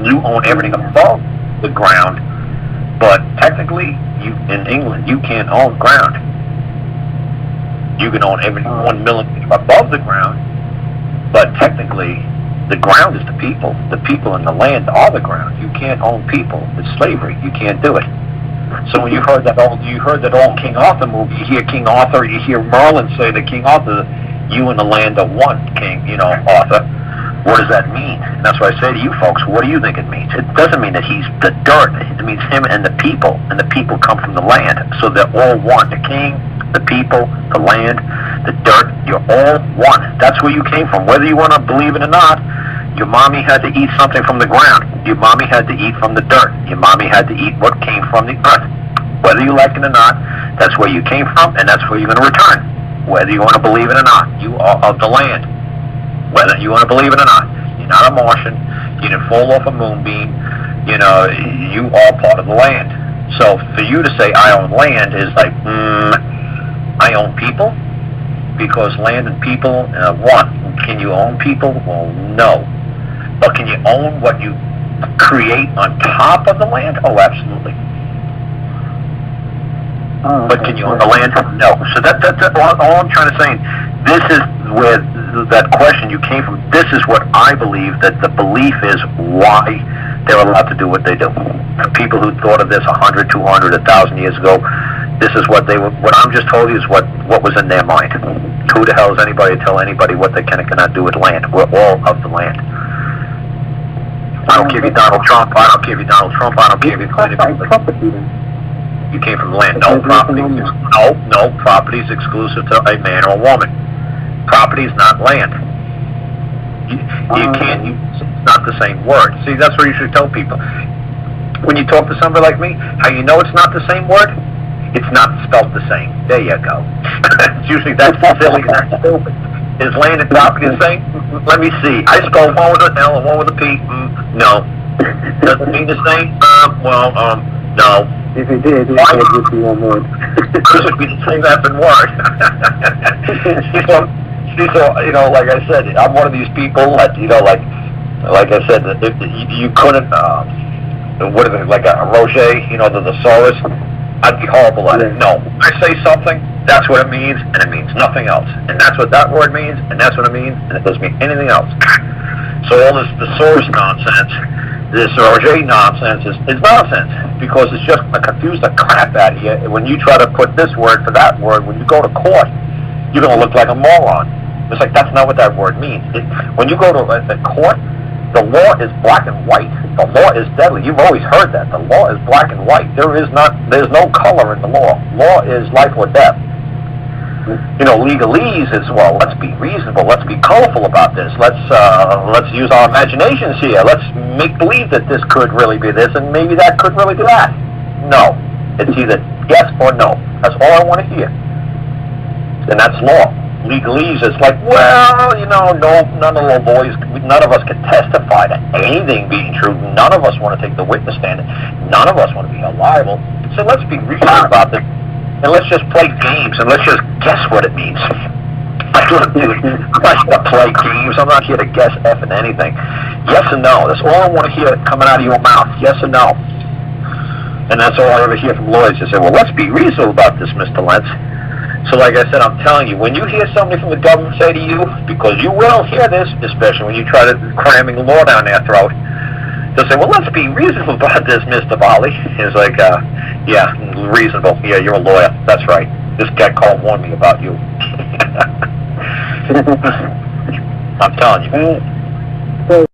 you own everything above the ground, but technically, in England, you can't own ground. You can own everything 1 millimeter above the ground, but technically, the ground is the people. The people and the land are the ground. You can't own people. It's slavery. You can't do it. So when you heard that old King Arthur movie, you hear King Arthur, you hear Merlin say to King Arthur, "You and the land are one, King." Arthur. What does that mean? And that's what I say to you folks. What do you think it means? It doesn't mean that he's the dirt. It means him and the people come from the land. So they're all one. The king, the people, the land, the dirt. You're all one. That's where you came from. Whether you want to believe it or not, your mommy had to eat something from the ground. Your mommy had to eat from the dirt. Your mommy had to eat what came from the earth. Whether you like it or not, that's where you came from, and that's where you're going to return. Whether you want to believe it or not, you are of the land. Whether you want to believe it or not, you're not a Martian. You didn't fall off a moonbeam. You are part of the land. So for you to say I own land is like, I own people, because land and people are one. Can you own people? Well, no. But can you own what you create on top of the land? Oh, absolutely. But can you own the land? No. So that's all I'm trying to say. This is where that question you came from. This is what I believe that the belief is why they're allowed to do what they do. The people who thought of this 100, 200, 1,000 years ago, this is what they were. What I'm just told you is what was in their mind. Who the hell is anybody to tell anybody what they can and cannot do with land? We're all of the land. I don't care if you're Donald Trump. I don't care if you're Donald Trump. I don't care if you're Clinton. You came from the land. No property. No property is exclusive to a man or a woman. Property is not land. You can't use. It's not the same word. See, that's what you should tell people. When you talk to somebody like me, how you know it's not the same word? It's not spelled the same. There you go. It's usually that's silly, that's stupid. Is land and property the same? Let me see. I spelled one with an L and one with a P. No. Does it mean the same? No. If it did, it would just be one word. It would be the same effing word. So, like I said, I'm one of these people that, like I said, if you couldn't, what is it, like a Roger, the thesaurus, I'd be horrible at it. No, I say something, that's what it means, and it means nothing else. And that's what that word means, and that's what it means, and it doesn't mean anything else. So all this thesaurus nonsense, this Roger nonsense is nonsense, because it's just to confuse the crap out of you. When you try to put this word for that word, when you go to court, you're going to look like a moron. It's like, that's not what that word means. When you go to a court, the law is black and white. The law is deadly. You've always heard that. The law is black and white. There's no color in the law. Law is life or death. Legalese is, well, let's be reasonable. Let's be colorful about this. Let's use our imaginations here. Let's make believe that this could really be this, and maybe that could really be that. No. It's either yes or no. That's all I want to hear. And that's law. Legalese is like, well, no, none of the boys, none of us can testify to anything being true. None of us want to take the witness stand. None of us want to be held liable. So let's be reasonable about this, and let's just play games, and let's just guess what it means. I'm not here to play games. I'm not here to guess effing anything. Yes or no. That's all I want to hear coming out of your mouth. Yes or no. And that's all I ever hear from lawyers. They say, well, let's be reasonable about this, Mr. Lentz. So like I said, I'm telling you, when you hear somebody from the government say to you, because you will hear this, especially when you try to cramming the law down their throat, they'll say, well, let's be reasonable about this, Mr. Volley. It's like, yeah, reasonable. Yeah, you're a lawyer. That's right. This guy Karl warned me about you. I'm telling you.